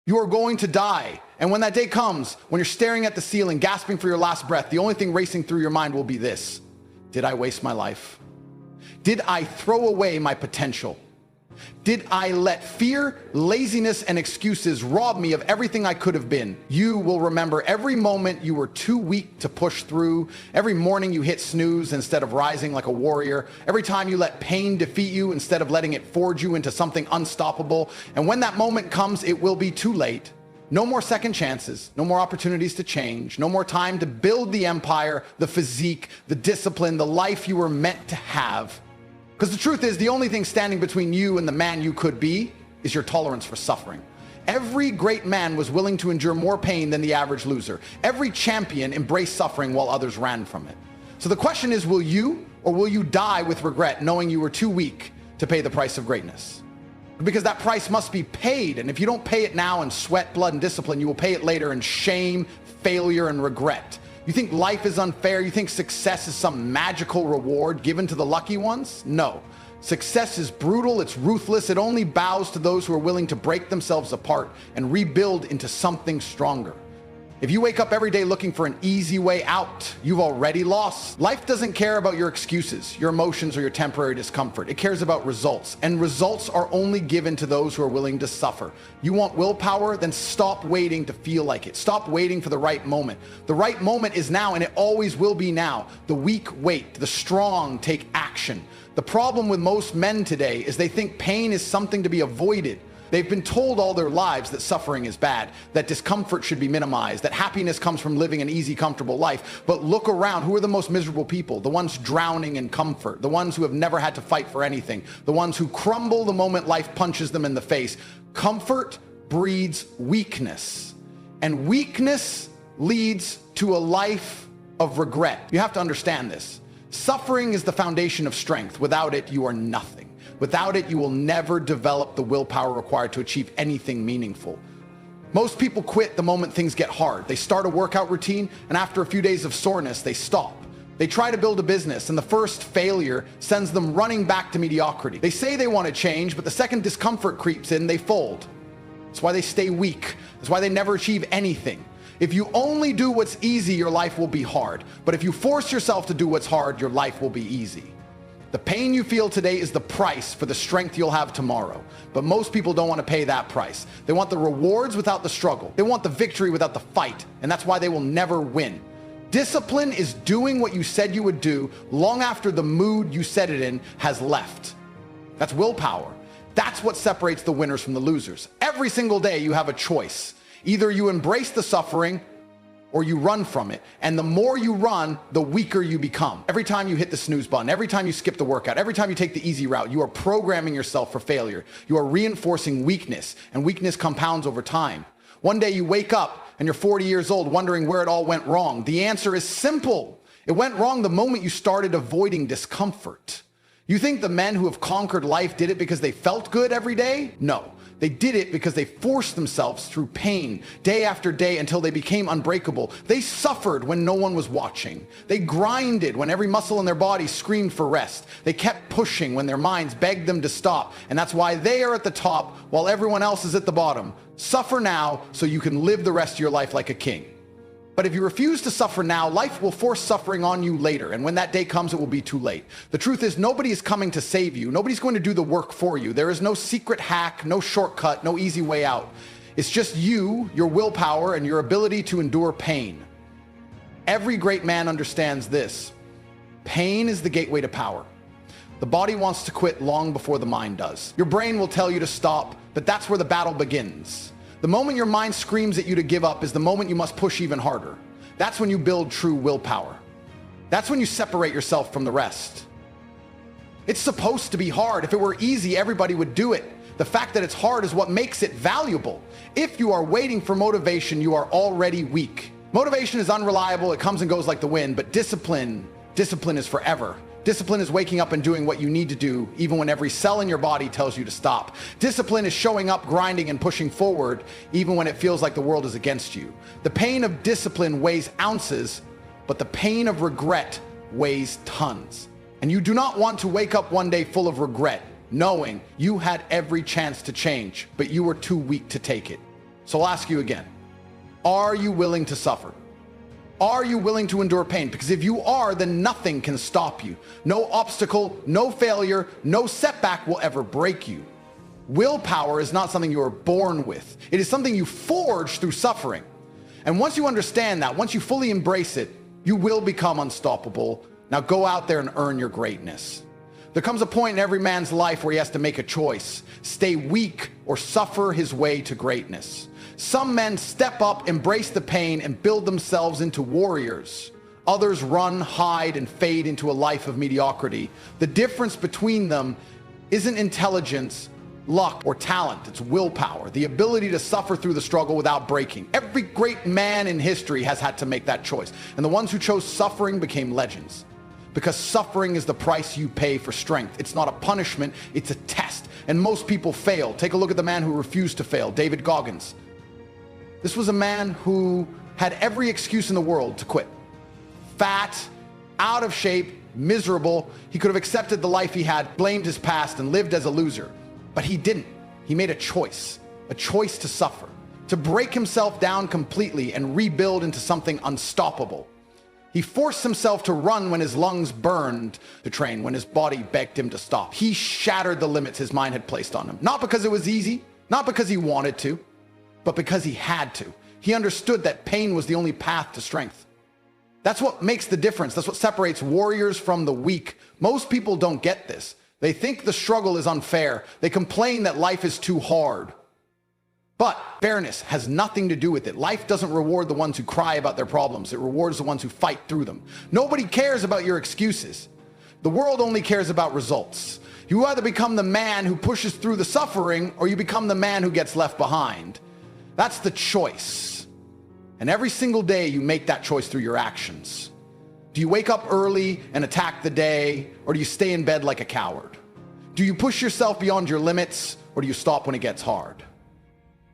You are going to die. And when that day comes, when you're staring at the ceiling, gasping for your last breath, the only thing racing through your mind will be this: did I waste my life? Did I throw away my potential? Did I let fear, laziness, and excuses rob me of everything I could have been? You will remember every moment you were too weak to push through, every morning you hit snooze instead of rising like a warrior, every time you let pain defeat you instead of letting it forge you into something unstoppable. And when that moment comes, it will be too late. No more second chances, no more opportunities to change, no more time to build the empire, the physique, the discipline, the life you were meant to have. Because the truth is, the only thing standing between you and the man you could be is your tolerance for suffering. Every great man was willing to endure more pain than the average loser. Every champion embraced suffering while others ran from it. So the question is, will you or will you die with regret knowing you were too weak to pay the price of greatness? Because that price must be paid, and if you don't pay it now in sweat, blood, and discipline, you will pay it later in shame, failure, and regret. You think life is unfair? You think success is some magical reward given to the lucky ones? No. Success is brutal, it's ruthless, it only bows to those who are willing to break themselves apart and rebuild into something stronger. If you wake up every day looking for an easy way out, you've already lost. Life doesn't care about your excuses, your emotions, or your temporary discomfort. It cares about results, and results are only given to those who are willing to suffer. You want willpower? Then stop waiting to feel like it. Stop waiting for the right moment. The right moment is now, and it always will be now. The weak wait, the strong take action. The problem with most men today is they think pain is something to be avoided. They've been told all their lives that suffering is bad, that discomfort should be minimized, that happiness comes from living an easy, comfortable life. But look around, who are the most miserable people? The ones drowning in comfort, the ones who have never had to fight for anything, the ones who crumble the moment life punches them in the face. Comfort breeds weakness, and weakness leads to a life of regret. You have to understand this. Suffering is the foundation of strength. Without it, you are nothing. Without it, you will never develop the willpower required to achieve anything meaningful. Most people quit the moment things get hard. They start a workout routine, and after a few days of soreness, they stop. They try to build a business, and the first failure sends them running back to mediocrity. They say they want to change, but the second discomfort creeps in, they fold. That's why they stay weak. That's why they never achieve anything. If you only do what's easy, your life will be hard. But if you force yourself to do what's hard, your life will be easy. The pain you feel today is the price for the strength you'll have tomorrow. But most people don't want to pay that price. They want the rewards without the struggle. They want the victory without the fight. And that's why they will never win. Discipline is doing what you said you would do long after the mood you set it in has left. That's willpower. That's what separates the winners from the losers. Every single day you have a choice. Either you embrace the suffering or you run from it. And the more you run, the weaker you become. Every time you hit the snooze button, every time you skip the workout, every time you take the easy route, you are programming yourself for failure. You are reinforcing weakness, and weakness compounds over time. One day you wake up and you're 40 years old wondering where it all went wrong. The answer is simple. It went wrong the moment you started avoiding discomfort. You think the men who have conquered life did it because they felt good every day? No. They did it because they forced themselves through pain day after day until they became unbreakable. They suffered when no one was watching. They grinded when every muscle in their body screamed for rest. They kept pushing when their minds begged them to stop. And that's why they are at the top while everyone else is at the bottom. Suffer now so you can live the rest of your life like a king. But if you refuse to suffer now, life will force suffering on you later. And when that day comes, it will be too late. The truth is, nobody is coming to save you. Nobody's going to do the work for you. There is no secret hack, no shortcut, no easy way out. It's just you, your willpower, and your ability to endure pain. Every great man understands this. Pain is the gateway to power. The body wants to quit long before the mind does. Your brain will tell you to stop, but that's where the battle begins. The moment your mind screams at you to give up is the moment you must push even harder. That's when you build true willpower. That's when you separate yourself from the rest. It's supposed to be hard. If it were easy, everybody would do it. The fact that it's hard is what makes it valuable. If you are waiting for motivation, you are already weak. Motivation is unreliable. It comes and goes like the wind, but discipline is forever. Discipline is waking up and doing what you need to do, even when every cell in your body tells you to stop. Discipline is showing up, grinding, and pushing forward, even when it feels like the world is against you. The pain of discipline weighs ounces, but the pain of regret weighs tons. And you do not want to wake up one day full of regret, knowing you had every chance to change, but you were too weak to take it. So I'll ask you again, are you willing to suffer? Are you willing to endure pain? Because if you are, then nothing can stop you. No obstacle, no failure, no setback will ever break you. Willpower is not something you are born with. It is something you forge through suffering. And once you understand that, once you fully embrace it, you will become unstoppable. Now go out there and earn your greatness. There comes a point in every man's life where he has to make a choice: stay weak or suffer his way to greatness. Some men step up, embrace the pain, and build themselves into warriors. Others run, hide, and fade into a life of mediocrity. The difference between them isn't intelligence, luck, or talent. It's willpower, the ability to suffer through the struggle without breaking. Every great man in history has had to make that choice. And the ones who chose suffering became legends. Because suffering is the price you pay for strength. It's not a punishment, it's a test. And most people fail. Take a look at the man who refused to fail, David Goggins. This was a man who had every excuse in the world to quit. Fat, out of shape, miserable. He could have accepted the life he had, blamed his past, and lived as a loser. But he didn't. He made a choice to suffer, to break himself down completely and rebuild into something unstoppable. He forced himself to run when his lungs burned, to train when his body begged him to stop. He shattered the limits his mind had placed on him. Not because it was easy, not because he wanted to, but because he had to. He understood that pain was the only path to strength. That's what makes the difference. That's what separates warriors from the weak. Most people don't get this. They think the struggle is unfair. They complain that life is too hard. But fairness has nothing to do with it. Life doesn't reward the ones who cry about their problems. It rewards the ones who fight through them. Nobody cares about your excuses. The world only cares about results. You either become the man who pushes through the suffering, or you become the man who gets left behind. That's the choice. And every single day you make that choice through your actions. Do you wake up early and attack the day, or do you stay in bed like a coward? Do you push yourself beyond your limits, or do you stop when it gets hard?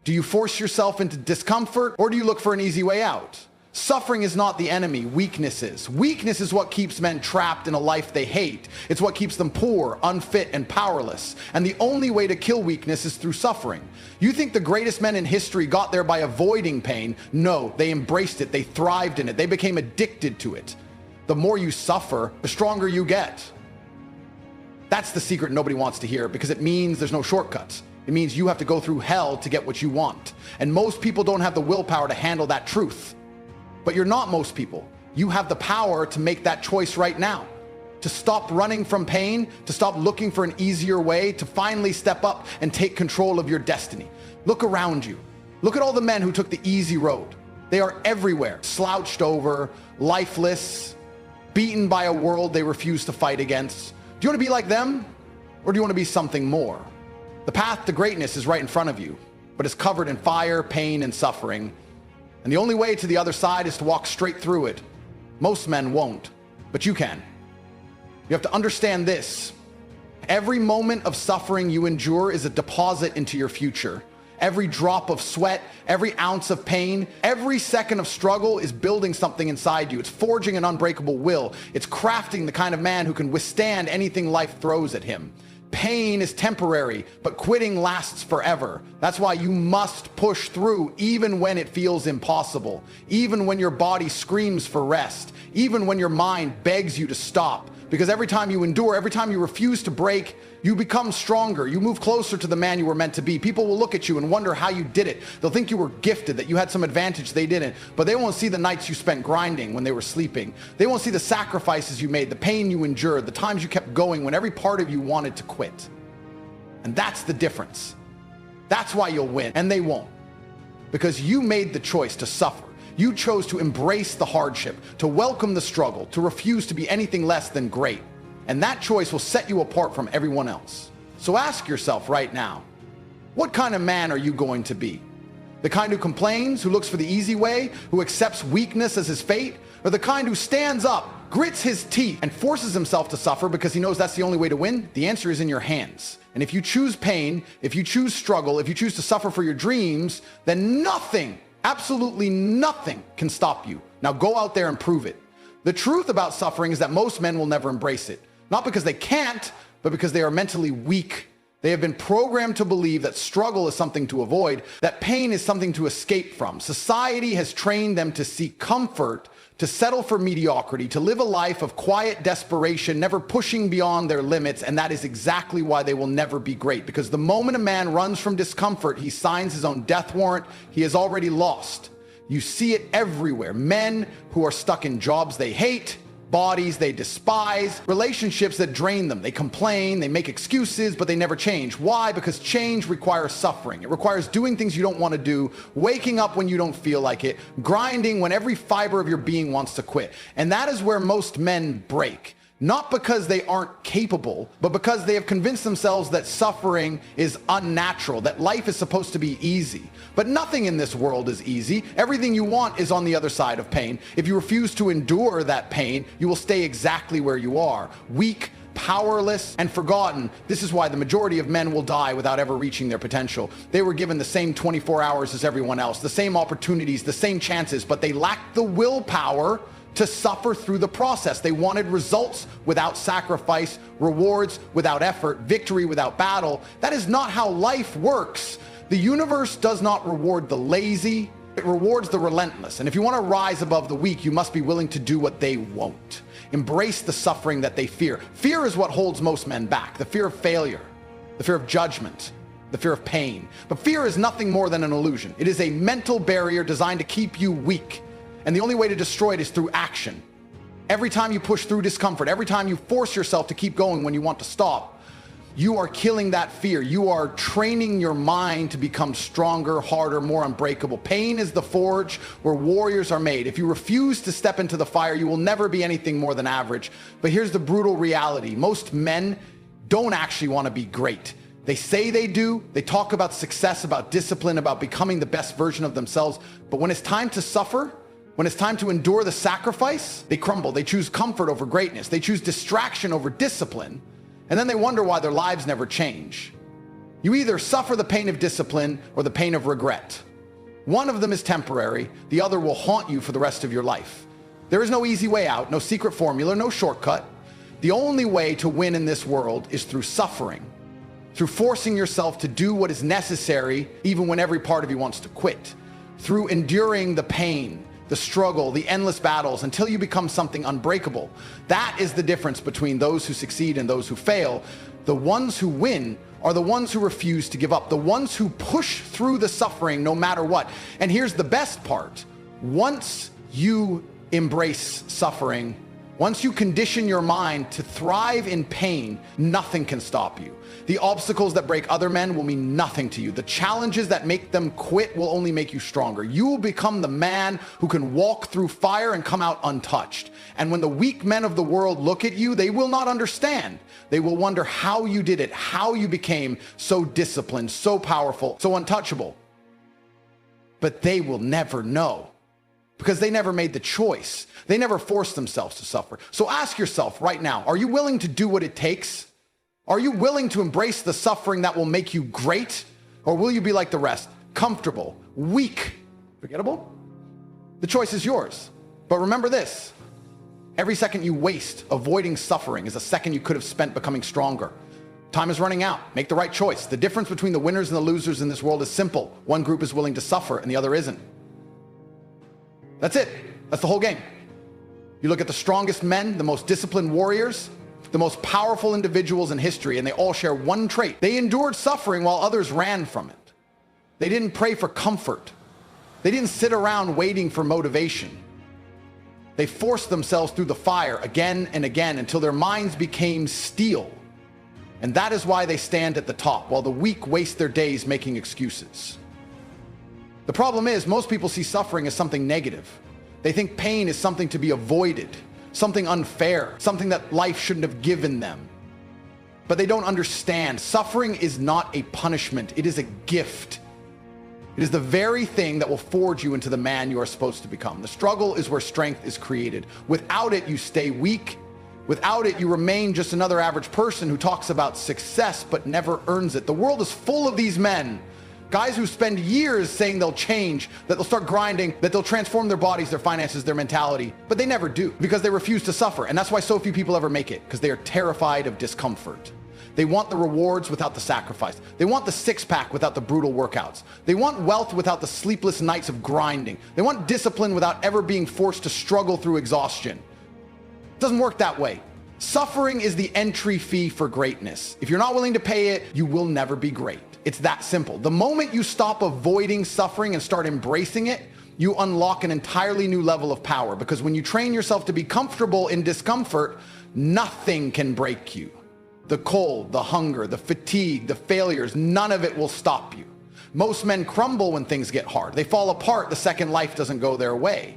Do you force yourself into discomfort, or do you look for an easy way out? Suffering is not the enemy, weakness is. Weakness is what keeps men trapped in a life they hate. It's what keeps them poor, unfit, and powerless. And the only way to kill weakness is through suffering. You think the greatest men in history got there by avoiding pain? No, they embraced it, they thrived in it, they became addicted to it. The more you suffer, the stronger you get. That's the secret nobody wants to hear, because it means there's no shortcuts. It means you have to go through hell to get what you want. And most people don't have the willpower to handle that truth. But you're not most people. You have the power to make that choice right now. To stop running from pain, to stop looking for an easier way, to finally step up and take control of your destiny. Look around you. Look at all the men who took the easy road. They are everywhere, slouched over, lifeless, beaten by a world they refuse to fight against. Do you want to be like them? Or do you want to be something more? The path to greatness is right in front of you, but it's covered in fire, pain, and suffering. And the only way to the other side is to walk straight through it. Most men won't, but you can. You have to understand this. Every moment of suffering you endure is a deposit into your future. Every drop of sweat, every ounce of pain, every second of struggle is building something inside you. It's forging an unbreakable will. It's crafting the kind of man who can withstand anything life throws at him. Pain is temporary, but quitting lasts forever. That's why you must push through even when it feels impossible, even when your body screams for rest, even when your mind begs you to stop. Because every time you endure, every time you refuse to break, you become stronger. You move closer to the man you were meant to be. People will look at you and wonder how you did it. They'll think you were gifted, that you had some advantage they didn't. But they won't see the nights you spent grinding when they were sleeping. They won't see the sacrifices you made, the pain you endured, the times you kept going when every part of you wanted to quit. And that's the difference. That's why you'll win, and they won't. Because you made the choice to suffer. You chose to embrace the hardship, to welcome the struggle, to refuse to be anything less than great. And that choice will set you apart from everyone else. So ask yourself right now, what kind of man are you going to be? The kind who complains, who looks for the easy way, who accepts weakness as his fate? Or the kind who stands up, grits his teeth, and forces himself to suffer because he knows that's the only way to win? The answer is in your hands. And if you choose pain, if you choose struggle, if you choose to suffer for your dreams, then nothing, absolutely nothing can stop you. Now go out there and prove it. The truth about suffering is that most men will never embrace it. Not because they can't, but because they are mentally weak. They have been programmed to believe that struggle is something to avoid, that pain is something to escape from. Society has trained them to seek comfort, to settle for mediocrity, to live a life of quiet desperation, never pushing beyond their limits, and that is exactly why they will never be great. Because the moment a man runs from discomfort, he signs his own death warrant. He has already lost. You see it everywhere. Men who are stuck in jobs they hate, bodies they despise, relationships that drain them. They complain, they make excuses, but they never change. Why? Because change requires suffering. It requires doing things you don't want to do, waking up when you don't feel like it, grinding when every fiber of your being wants to quit. And that is where most men break. Not because they aren't capable, but because they have convinced themselves that suffering is unnatural, that life is supposed to be easy. But nothing in this world is easy. Everything you want is on the other side of pain. If you refuse to endure that pain, you will stay exactly where you are, weak, powerless, and forgotten. This is why the majority of men will die without ever reaching their potential. They were given the same 24 hours as everyone else, the same opportunities, the same chances, but they lacked the willpower to suffer through the process. They wanted results without sacrifice, rewards without effort, victory without battle. That is not how life works. The universe does not reward the lazy, it rewards the relentless. And if you want to rise above the weak, you must be willing to do what they won't. Embrace the suffering that they fear. Fear is what holds most men back. The fear of failure, the fear of judgment, the fear of pain. But fear is nothing more than an illusion. It is a mental barrier designed to keep you weak. And the only way to destroy it is through action. Every time you push through discomfort, every time you force yourself to keep going when you want to stop, you are killing that fear. You are training your mind to become stronger, harder, more unbreakable. Pain is the forge where warriors are made. If you refuse to step into the fire, you will never be anything more than average. But here's the brutal reality. Most men don't actually want to be great. They say they do. They talk about success, about discipline, about becoming the best version of themselves. But when it's time to suffer, when it's time to endure the sacrifice, they crumble. They choose comfort over greatness. They choose distraction over discipline. And then they wonder why their lives never change. You either suffer the pain of discipline or the pain of regret. One of them is temporary. The other will haunt you for the rest of your life. There is no easy way out, no secret formula, no shortcut. The only way to win in this world is through suffering, through forcing yourself to do what is necessary, even when every part of you wants to quit, through enduring the pain, the struggle, the endless battles until you become something unbreakable. That is the difference between those who succeed and those who fail. The ones who win are the ones who refuse to give up, the ones who push through the suffering no matter what. And here's the best part. Once you embrace suffering, once you condition your mind to thrive in pain, nothing can stop you. The obstacles that break other men will mean nothing to you. The challenges that make them quit will only make you stronger. You will become the man who can walk through fire and come out untouched. And when the weak men of the world look at you, they will not understand. They will wonder how you did it, how you became so disciplined, so powerful, so untouchable. But they will never know, because they never made the choice. They never forced themselves to suffer. So ask yourself right now, are you willing to do what it takes? Are you willing to embrace the suffering that will make you great? Or will you be like the rest, comfortable, weak, forgettable? The choice is yours. But remember this, every second you waste avoiding suffering is a second you could have spent becoming stronger. Time is running out. Make the right choice. The difference between the winners and the losers in this world is simple. One group is willing to suffer and the other isn't. That's it. That's the whole game. You look at the strongest men, the most disciplined warriors, the most powerful individuals in history, and they all share one trait. They endured suffering while others ran from it. They didn't pray for comfort. They didn't sit around waiting for motivation. They forced themselves through the fire again and again until their minds became steel. And that is why they stand at the top, while the weak waste their days making excuses. The problem is, most people see suffering as something negative. They think pain is something to be avoided, something unfair, something that life shouldn't have given them. But they don't understand. Suffering is not a punishment. It is a gift. It is the very thing that will forge you into the man you are supposed to become. The struggle is where strength is created. Without it, you stay weak. Without it, you remain just another average person who talks about success but never earns it. The world is full of these men. Guys who spend years saying they'll change, that they'll start grinding, that they'll transform their bodies, their finances, their mentality, but they never do because they refuse to suffer. And that's why so few people ever make it, because they are terrified of discomfort. They want the rewards without the sacrifice. They want the six-pack without the brutal workouts. They want wealth without the sleepless nights of grinding. They want discipline without ever being forced to struggle through exhaustion. It doesn't work that way. Suffering is the entry fee for greatness. If you're not willing to pay it, you will never be great. It's that simple. The moment you stop avoiding suffering and start embracing it, you unlock an entirely new level of power, because when you train yourself to be comfortable in discomfort, nothing can break you. The cold, the hunger, the fatigue, the failures, none of it will stop you. Most men crumble when things get hard. They fall apart the second life doesn't go their way.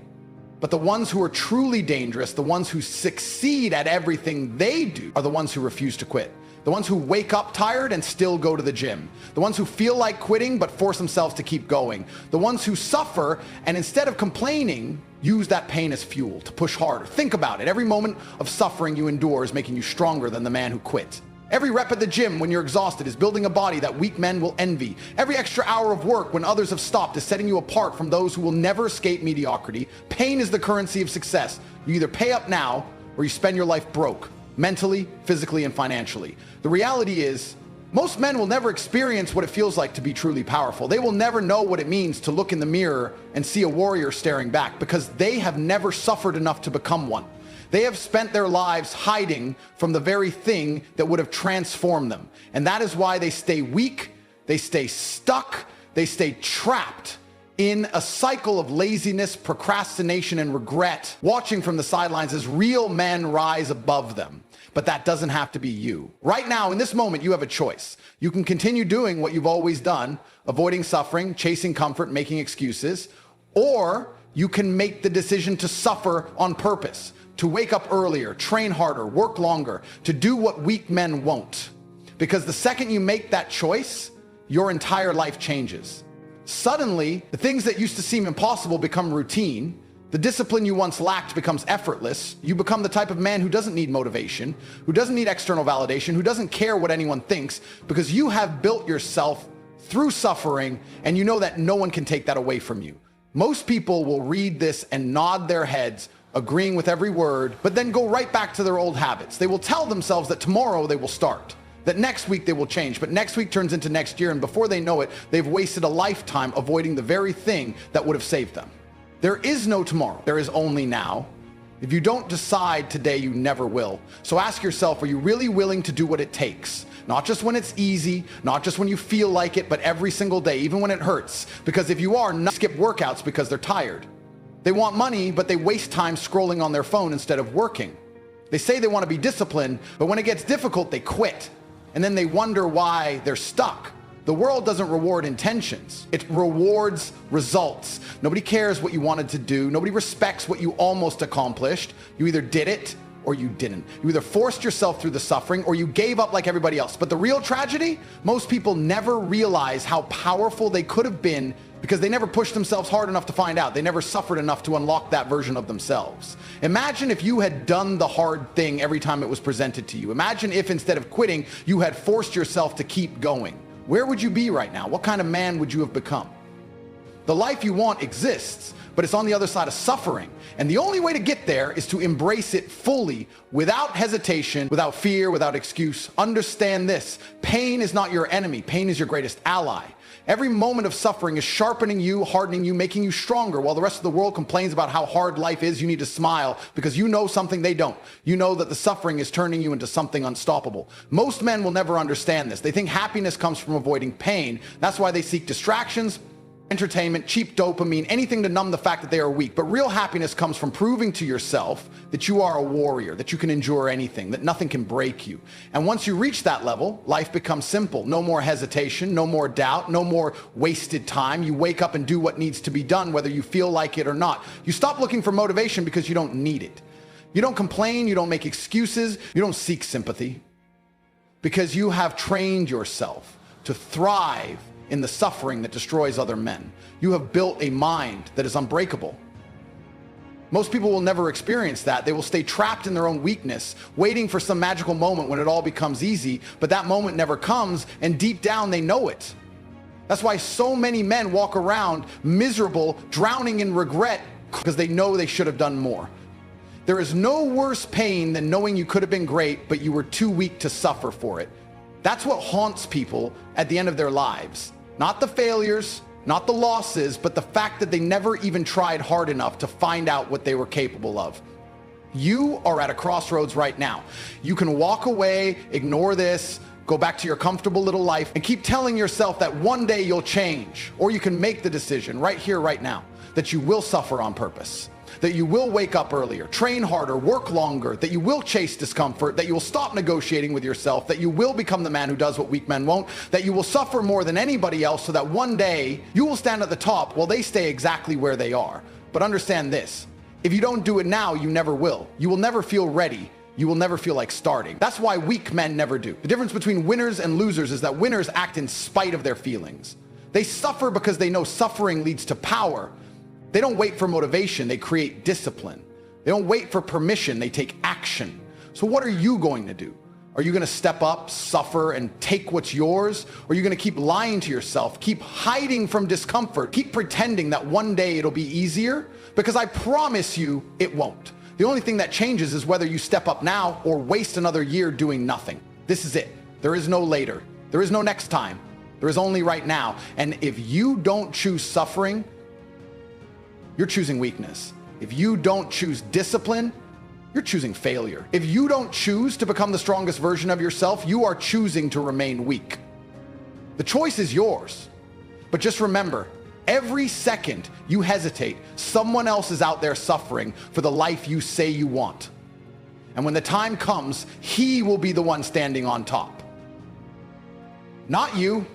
But the ones who are truly dangerous, the ones who succeed at everything they do, are the ones who refuse to quit. The ones who wake up tired and still go to the gym. The ones who feel like quitting but force themselves to keep going. The ones who suffer and instead of complaining, use that pain as fuel to push harder. Think about it. Every moment of suffering you endure is making you stronger than the man who quit. Every rep at the gym when you're exhausted is building a body that weak men will envy. Every extra hour of work when others have stopped is setting you apart from those who will never escape mediocrity. Pain is the currency of success. You either pay up now or you spend your life broke, mentally, physically, and financially. The reality is, most men will never experience what it feels like to be truly powerful. They will never know what it means to look in the mirror and see a warrior staring back, because they have never suffered enough to become one. They have spent their lives hiding from the very thing that would have transformed them. And that is why they stay weak, they stay stuck, they stay trapped in a cycle of laziness, procrastination, and regret, watching from the sidelines as real men rise above them. But that doesn't have to be you. Right now, in this moment, you have a choice. You can continue doing what you've always done, avoiding suffering, chasing comfort, making excuses, or you can make the decision to suffer on purpose, to wake up earlier, train harder, work longer, to do what weak men won't. Because the second you make that choice, your entire life changes. Suddenly, the things that used to seem impossible become routine. The discipline you once lacked becomes effortless. You become the type of man who doesn't need motivation, who doesn't need external validation, who doesn't care what anyone thinks, because you have built yourself through suffering, and you know that no one can take that away from you. Most people will read this and nod their heads, agreeing with every word, but then go right back to their old habits. They will tell themselves that tomorrow they will start, that next week they will change, but next week turns into next year, and before they know it, they've wasted a lifetime avoiding the very thing that would have saved them. There is no tomorrow. There is only now. If you don't decide today, you never will. So ask yourself, are you really willing to do what it takes? Not just when it's easy, not just when you feel like it, but every single day, even when it hurts. Because if you are, not skip workouts because they're tired. They want money, but they waste time scrolling on their phone instead of working. They say they want to be disciplined, but when it gets difficult, they quit. And then they wonder why they're stuck. The world doesn't reward intentions. It rewards results. Nobody cares what you wanted to do. Nobody respects what you almost accomplished. You either did it or you didn't. You either forced yourself through the suffering or you gave up like everybody else. But the real tragedy, most people never realize how powerful they could have been because they never pushed themselves hard enough to find out. They never suffered enough to unlock that version of themselves. Imagine if you had done the hard thing every time it was presented to you. Imagine if instead of quitting, you had forced yourself to keep going. Where would you be right now? What kind of man would you have become? The life you want exists, but it's on the other side of suffering. And the only way to get there is to embrace it fully, without hesitation, without fear, without excuse. Understand this: pain is not your enemy. Pain is your greatest ally. Every moment of suffering is sharpening you, hardening you, making you stronger. While the rest of the world complains about how hard life is, you need to smile because you know something they don't. You know that the suffering is turning you into something unstoppable. Most men will never understand this. They think happiness comes from avoiding pain. That's why they seek distractions, entertainment, cheap dopamine, anything to numb the fact that they are weak. But real happiness comes from proving to yourself that you are a warrior, that you can endure anything, that nothing can break you. And once you reach that level, life becomes simple. No more hesitation, no more doubt, no more wasted time. You wake up and do what needs to be done, whether you feel like it or not. You stop looking for motivation because you don't need it. You don't complain, you don't make excuses, you don't seek sympathy, because you have trained yourself to thrive in the suffering that destroys other men. You have built a mind that is unbreakable. Most people will never experience that. They will stay trapped in their own weakness, waiting for some magical moment when it all becomes easy, but that moment never comes, and deep down they know it. That's why so many men walk around miserable, drowning in regret, because they know they should have done more. There is no worse pain than knowing you could have been great, but you were too weak to suffer for it. That's what haunts people at the end of their lives. Not the failures, not the losses, but the fact that they never even tried hard enough to find out what they were capable of. You are at a crossroads right now. You can walk away, ignore this, go back to your comfortable little life, and keep telling yourself that one day you'll change. Or you can make the decision right here, right now, that you will suffer on purpose, that you will wake up earlier, train harder, work longer, that you will chase discomfort, that you will stop negotiating with yourself, that you will become the man who does what weak men won't, that you will suffer more than anybody else so that one day you will stand at the top while they stay exactly where they are. But understand this, if you don't do it now, you never will. You will never feel ready. You will never feel like starting. That's why weak men never do. The difference between winners and losers is that winners act in spite of their feelings. They suffer because they know suffering leads to power. They don't wait for motivation, they create discipline. They don't wait for permission, they take action. So what are you going to do? Are you gonna step up, suffer, and take what's yours? Or are you gonna keep lying to yourself, keep hiding from discomfort, keep pretending that one day it'll be easier? Because I promise you, it won't. The only thing that changes is whether you step up now or waste another year doing nothing. This is it. There is no later. There is no next time. There is only right now. And if you don't choose suffering, you're choosing weakness. If you don't choose discipline, you're choosing failure. If you don't choose to become the strongest version of yourself, you are choosing to remain weak. The choice is yours. But just remember, every second you hesitate, someone else is out there suffering for the life you say you want. And when the time comes, he will be the one standing on top. Not you.